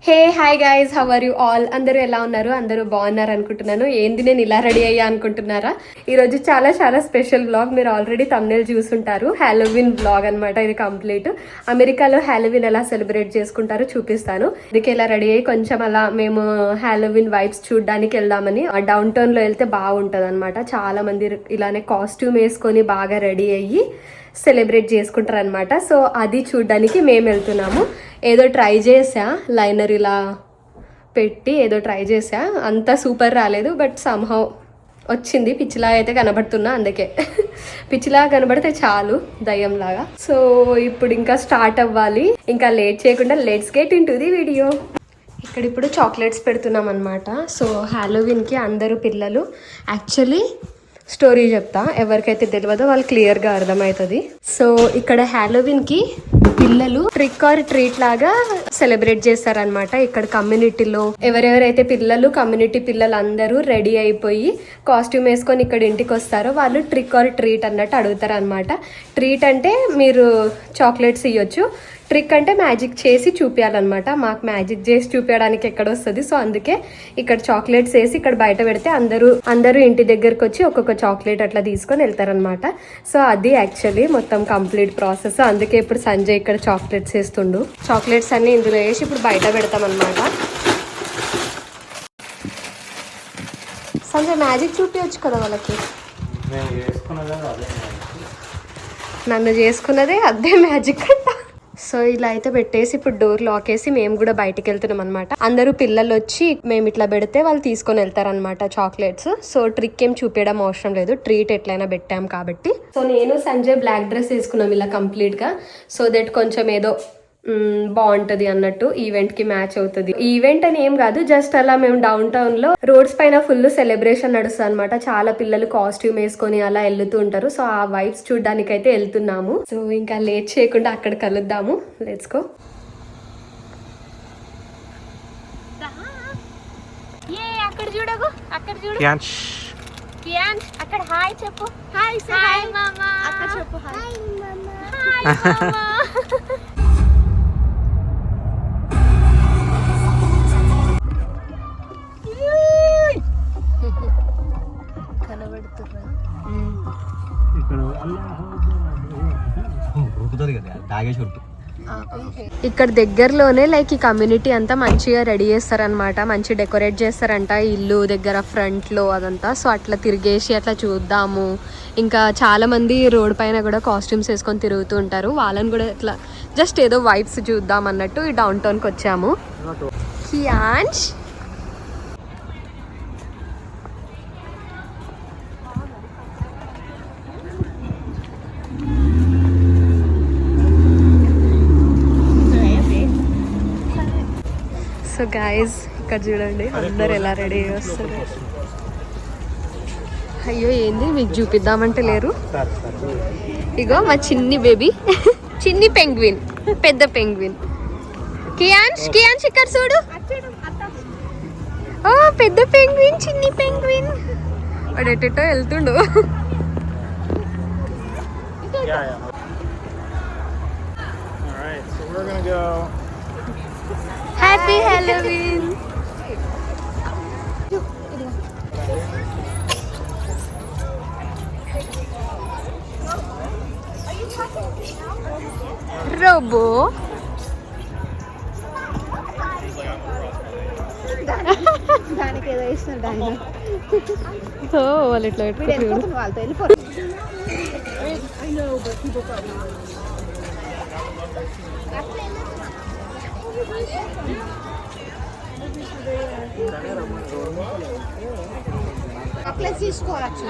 Hey hi guys, how are you all? అందరూ ఎలా ఉన్నారు? అందరూ బాగున్నారు అనుకుంటున్నాను. ఏంది నేను ఇలా రెడీ అయ్యా అనుకుంటున్నారా? ఈరోజు చాలా చాలా స్పెషల్ వ్లాగ్. మీరు ఆల్రెడీ థంబ్నెయిల్ చూసుంటారు. హ్యాలోవిన్ వ్లాగ్ అనమాట ఇది కంప్లీట్. అమెరికాలో హ్యాలోవిన్ ఎలా సెలబ్రేట్ చేసుకుంటారో చూపిస్తాను. అందుకే ఇలా రెడీ అయ్యి కొంచెం అలా మేము హ్యాలోవిన్ వైబ్స్ చూడడానికి వెళ్దామని. డౌన్ టౌన్ లో వెళ్తే బాగుంటది అనమాట. చాలా మంది ఇలానే కాస్ట్యూమ్ వేసుకొని బాగా రెడీ అయ్యి సెలబ్రేట్ చేసుకుంటారు అనమాట. సో అది చూడడానికి మేము వెళ్తున్నాము. ఏదో ట్రై చేసా, లైనర్ ఇలా పెట్టి ఏదో ట్రై చేసా. అంత సూపర్ రాలేదు, బట్ సంహౌ వచ్చింది. పిచ్చిలా అయితే కనబడుతున్నా, అందుకే పిచ్చిలా కనబడితే చాలు, దయ్యంలాగా. సో ఇప్పుడు ఇంకా స్టార్ట్ అవ్వాలి. ఇంకా లేట్ చేయకుండా let's get in to the video. ఇక్కడ ఇప్పుడు చాక్లెట్స్ పెడుతున్నాం అనమాట. సో హ్యాలోవిన్కి అందరూ పిల్లలు, యాక్చువల్లీ స్టోరీ చెప్తా, ఎవరికైతే తెలియదో వాళ్ళు క్లియర్గా అర్థమవుతుంది. సో ఇక్కడ హ్యాలోవిన్కి పిల్లలు ట్రిక్ ఆర్ ట్రీట్ లాగా సెలబ్రేట్ చేస్తారనమాట. ఇక్కడ కమ్యూనిటీలో ఎవరెవరైతే పిల్లలు, కమ్యూనిటీ పిల్లలు అందరూ రెడీ అయిపోయి కాస్ట్యూమ్ వేసుకొని ఇక్కడ ఇంటికి వస్తారో వాళ్ళు ట్రిక్ ఆర్ ట్రీట్ అన్నట్టు అడుగుతారు అనమాట. ట్రీట్ అంటే మీరు చాక్లెట్స్ ఇవ్వచ్చు, ట్రిక్ అంటే మ్యాజిక్ చేసి చూపించాలన్నమాట. మాకు మ్యాజిక్ చేసి చూపించడానికి ఎక్కడ వస్తుంది. సో అందుకే ఇక్కడ చాక్లెట్స్ వేసి ఇక్కడ బయట పెడితే అందరూ ఇంటి దగ్గరకు వచ్చి ఒక్కొక్క చాక్లెట్ అట్లా తీసుకొని వెళ్తారనమాట. సో అది యాక్చువల్లీ మొత్తం కంప్లీట్ ప్రాసెస్. అందుకే ఇప్పుడు సంజయ్ ఇక్కడ చాక్లెట్స్ వేస్తుండు. చాక్లెట్స్ అన్ని ఇందులో వేసి ఇప్పుడు బయట పెడతాం అనమాట. సంజయ్ మ్యాజిక్ చూపించచ్చు కదా వాళ్ళకి. నన్ను చేసుకున్నదే అదే మ్యాజిక్ అంట. సో ఇలా అయితే పెట్టేసి ఇప్పుడు డోర్ లాక్ వేసి మేము కూడా బయటికి వెళ్తున్నాం అనమాట. అందరూ పిల్లలు వచ్చి మేము ఇట్లా పెడితే వాళ్ళు తీసుకొని వెళ్తారనమాట చాక్లెట్స్. సో ట్రిక్ ఏం చూపించడం అవసరం లేదు, ట్రీట్ ఎట్లయినా పెట్టాం కాబట్టి. సో నేను సంజయ్ బ్లాక్ డ్రెస్ వేసుకున్నాం ఇలా కంప్లీట్ గా. సో దట్ కొంచెం ఏదో బాగుంటది అన్నట్టు, ఈవెంట్ కి మ్యాచ్ అవుతుంది. ఈవెంట్ అని ఏం కాదు, జస్ట్ అలా మేము డౌన్ టౌన్ లో రోడ్స్ పైన ఫుల్ సెలబ్రేషన్ నడుస్తుంది అనమాట. చాలా పిల్లలు కాస్ట్యూమ్ వేసుకొని అలా వెళ్తూ ఉంటారు. సో ఆ వైబ్స్ చూడడానికి అయితే వెళ్తున్నాము. సో ఇంకా లేట్ చేయకుండా అక్కడ కలుద్దాము. Let's go. అక్కడ చూడకు, అక్కడ చూడు కియాన్స్, అక్కడ హాయ్ చెప్పు. హాయ్ హాయ్ మామా, అక్కడ చెప్పు హాయ్ మామా. హాయ్ మామా. ఇక్కడ దగ్గరలోనే లైక్ ఈ కమ్యూనిటీ అంతా మంచిగా రెడీ చేస్తారనమాట. మంచి డెకరేట్ చేస్తారంట ఇల్లు దగ్గర ఫ్రంట్ లో అదంతా. సో అట్లా తిరిగేసి అట్లా చూద్దాము. ఇంకా చాలా మంది రోడ్ పైన కూడా కాస్ట్యూమ్స్ వేసుకొని తిరుగుతూ ఉంటారు. వాళ్ళని కూడా ఇట్లా జస్ట్ ఏదో వైబ్స్ చూద్దాం అన్నట్టు ఈ డౌన్ టౌన్కి వచ్చాము. కియాన్స్ సో గాయస్ ఇక్కడ చూడండి అందరు ఎలా రెడీ వస్తారు. అయ్యో ఏంది మీకు చూపిద్దామంటే లేరు. ఇగో మా చిన్ని బేబీ, చిన్ని పెంగ్విన్, పెద్ద పెంగ్విన్. కియాన్స్ కియాన్స్ ఇక్కడ చూడు. ఓ పెద్ద పెంగ్విన్, చిన్ని పెంగ్విన్. వాడు ఎటెటో వెళ్తుండు. Happy Halloween! Robo. దానికి ఏదో ఇస్తున్నారు ఆయన. సో వాళ్ళు ఇట్లా పెట్టుకుంటారు, వాళ్ళతో వెళ్ళిపోరు. చాక్లెట్స్ తీసుకోవచ్చు.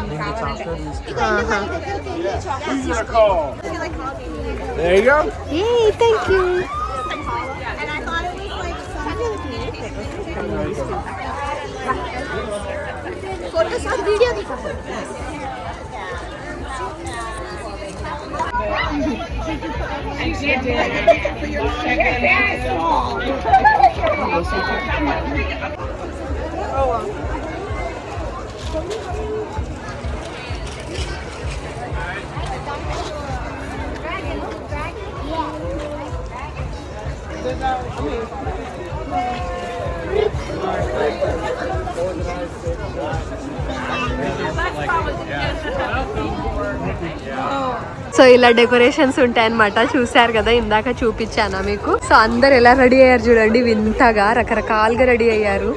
There you go. Yay, thank you. Photos और वीडियो दिखा. ఇలా డెకరేషన్స్ ఉంటాయన్నమాట. చూసారు కదా, ఇందాక చూపించానా మీకు. సో అందరు ఎలా రెడీ అయ్యారు చూడండి, వింతగా రకరకాలుగా రెడీ అయ్యారు.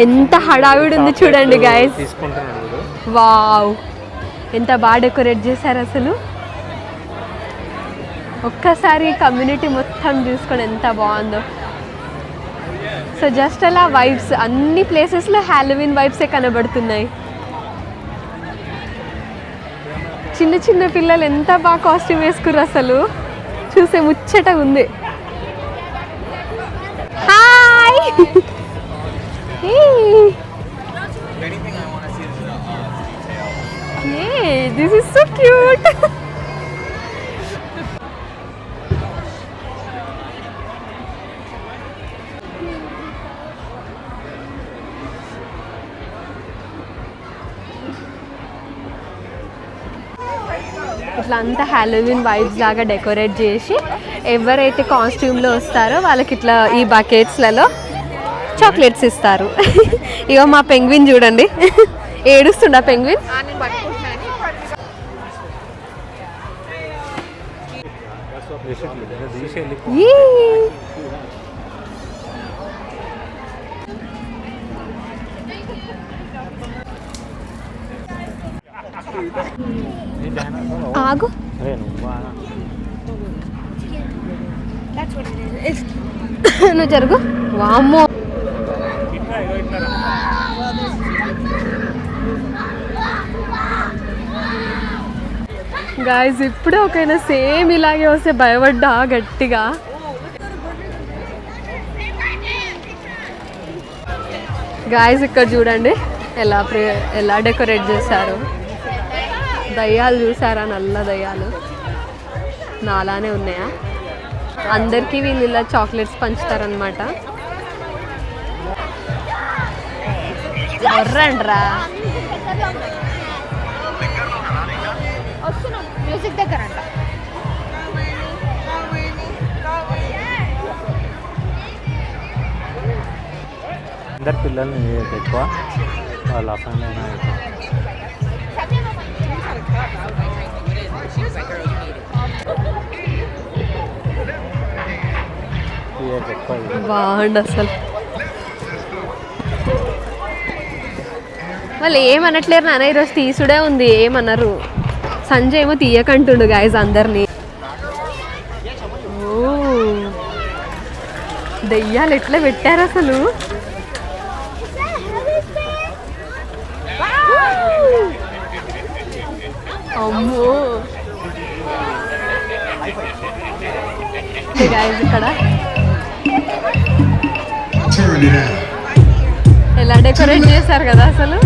ఎంత హడావిడి ఉంది చూడండి గైస్. వావ్, ఎంత బాగా డెకరేట్ చేశారు అసలు. ఒక్కసారి కమ్యూనిటీ మొత్తం చూసుకోండి ఎంత బాగుందో. సో జస్ట్ అలా వైబ్స్ అన్ని ప్లేసెస్లో హ్యాలోవిన్ వైబ్సే కనబడుతున్నాయి. చిన్న చిన్న పిల్లలు ఎంత బాగా కాస్ట్యూమ్ వేసుకుర్రు అసలు, చూసే ముచ్చటగా ఉంది. Hi. Hey, this is so cute. ఇట్లా అంతా హ్యాలోవిన్ వైబ్స్ లాగా డెకరేట్ చేసి ఎవరైతే కాస్ట్యూమ్లో వస్తారో వాళ్ళకి ఇట్లా ఈ బకెట్స్లలో చాక్లెట్స్ ఇస్తారు. ఇక మా పెంగ్విన్ చూడండి, ఏడుస్తుండ పెంగ్విన్. ఆగు, నువ్వు జరుగు. వామ్మో, గాయస్ ఇప్పుడే ఒకైనా సేమ్ ఇలాగే వస్తే భయపడ్డా గట్టిగా. గాయస్ ఇక్కడ చూడండి ఎలా డెకరేట్ చేశారు. దయ్యాలు చూసారా, నల్ల దయ్యాలు నాలానే ఉన్నాయా. అందరికీ వీళ్ళు ఇలా చాక్లెట్స్ పంచుతారనమాట. ఎర్రండ్రా మ్యూజిక్ దగ్గర అంట. అందరు పిల్లల్ని ఎక్కువ వాళ్ళ ఫ్యామిలీ బాగుండు అసలు. వాళ్ళు ఏమనట్లేరు నాన్న, ఈరోజు తీసుడే ఉంది ఏమన్నారు. సంజయ్ ఏమో తీయకంటుండు గాయస్ అందరినీ. ఓ దెయ్యాలు ఎట్లా పెట్టారు అసలు. అమ్మో గాయస్ ఇక్కడ ఎలా డెకరేట్ చేశారు కదా అసలు.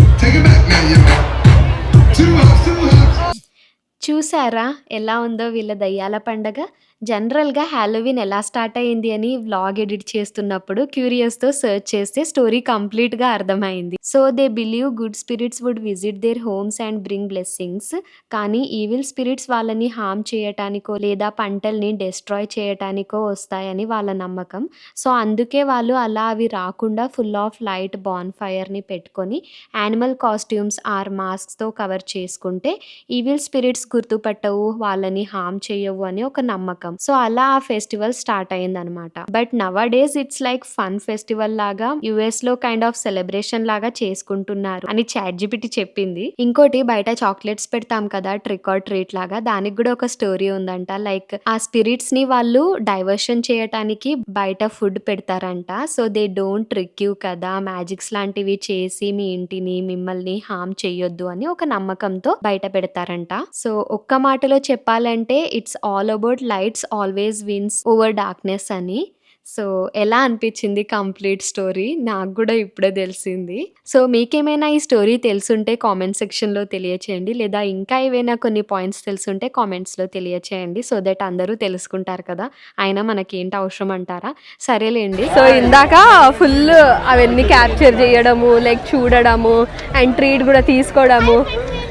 చూసారా ఎలా ఉందో వీళ్ళ దయ్యాల పండగ. జనరల్గా హ్యాలోవిన్ ఎలా స్టార్ట్ అయ్యింది అని వ్లాగ్ ఎడిట్ చేస్తున్నప్పుడు క్యూరియస్తో సెర్చ్ చేస్తే స్టోరీ కంప్లీట్గా అర్థమైంది. So they believe good spirits would visit their homes and bring blessings. కానీ ఈవిల్ స్పిరిట్స్ వాళ్ళని హార్మ్ చేయటానికో లేదా పంటల్ని డిస్ట్రాయ్ చేయటానికో వస్తాయని వాళ్ళ నమ్మకం. సో అందుకే వాళ్ళు అలా అవి రాకుండా ఫుల్ ఆఫ్ లైట్ బాన్ ఫైర్ని పెట్టుకొని యానిమల్ కాస్ట్యూమ్స్ ఆర్ మాస్క్స్తో కవర్ చేసుకుంటే ఈవిల్ స్పిరిట్స్ గుర్తుపట్టవు, వాళ్ళని హార్మ్ చేయవు అని ఒక నమ్మకం. సో అలా ఆ ఫెస్టివల్ స్టార్ట్ అయింది అనమాట. But now days it's like fun festival లాగా యుఎస్ లో కైండ్ ఆఫ్ సెలబ్రేషన్ లాగా చేసుకుంటున్నారు అని ChatGPT చెప్పింది. ఇంకోటి బయట చాక్లెట్స్ పెడతాం కదా ట్రిక్ ఆర్ ట్రీట్ లాగా, దానికి కూడా ఒక స్టోరీ ఉందంట. లైక్ ఆ స్పిరిట్స్ ని వాళ్ళు డైవర్షన్ చేయటానికి బయట ఫుడ్ పెడతారంట. So they don't trick you కదా, మ్యాజిక్స్ లాంటివి చేసి మీ ఇంటిని మిమ్మల్ని హార్మ్ చేయొద్దు అని ఒక నమ్మకంతో బయట పెడతారంట. సో ఒక్క మాటలో చెప్పాలంటే it's all about lights always wins over darkness అని. సో ఎలా అనిపించింది కంప్లీట్ స్టోరీ? నాకు కూడా ఇప్పుడే తెలిసింది. సో మీకేమైనా ఈ స్టోరీ తెలుసుంటే కామెంట్ సెక్షన్‌లో తెలియచేయండి. లేదా ఇంకా ఏవైనా కొన్ని పాయింట్స్ తెలుసుంటే కామెంట్స్‌లో తెలియచేయండి. సో దట్ అందరూ తెలుసుకుంటారు కదా! అయినా మనకేంటి అవసరం అంటారా? సరేలేండి. సో ఇందాక ఫుల్ అవన్నీ క్యాప్చర్ చేయడము, లైక్ చూడడము అండ్ ట్రీట్ కూడా తీసుకోవడము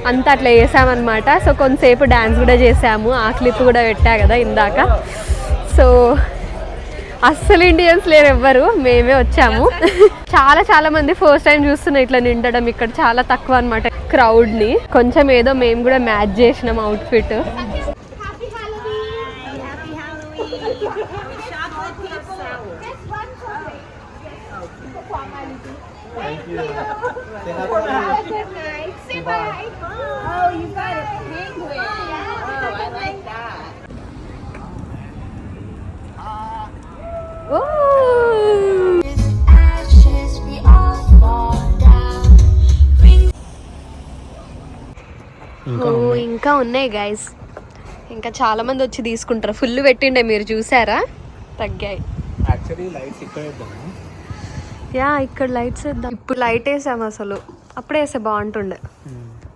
అంతా అట్లా చేసామన్నమాట. సో కొంతసేపు డాన్స్ కూడా చేసాము. ఆ క్లిప్ కూడా పెట్టా కదా ఇందాక. సో అస్సలు ఇండియన్స్ లేరు ఎవ్వరు, మేమే వచ్చాము. చాలా మంది ఫస్ట్ టైం చూస్తున్నాం ఇట్లా నిండడం. ఇక్కడ చాలా తక్కువ అనమాట క్రౌడ్ ని. కొంచెం ఏదో మేము కూడా మ్యాచ్ చేసినాం out fit. Happy Halloween! Happy Halloween! Chocolate people. Just one chocolate. For formality. Thank you. That's nice. Say bye. Oh, you got a penguin. Oh, I like that. Ashes, we all fall down. ఇంకా ఉన్నాయి guys. ఇంకా చాలా మంది వచ్చి తీసుకుంటారు. Full పెట్టిండే మీరు చూసారా? తగ్గాయి. యాక్చువల్లీ లైట్స్ ఇక్కడ వేద్దాము. యా ఇక్కడ లైట్స్ వేద్దాం. ఇప్పుడు లైట్ వేసాము, అసలు అప్పుడే వేస్తే బాగుంటుండే.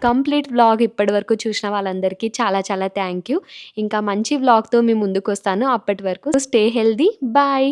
కంప్లీట్ వ్లాగ్ ఇప్పటి వరకు చూసిన వాళ్ళందరికీ చాలా థ్యాంక్ యూ. ఇంకా మంచి వ్లాగ్తో మీ ముందుకు వస్తాను. అప్పటి వరకు స్టే హెల్దీ. బాయ్.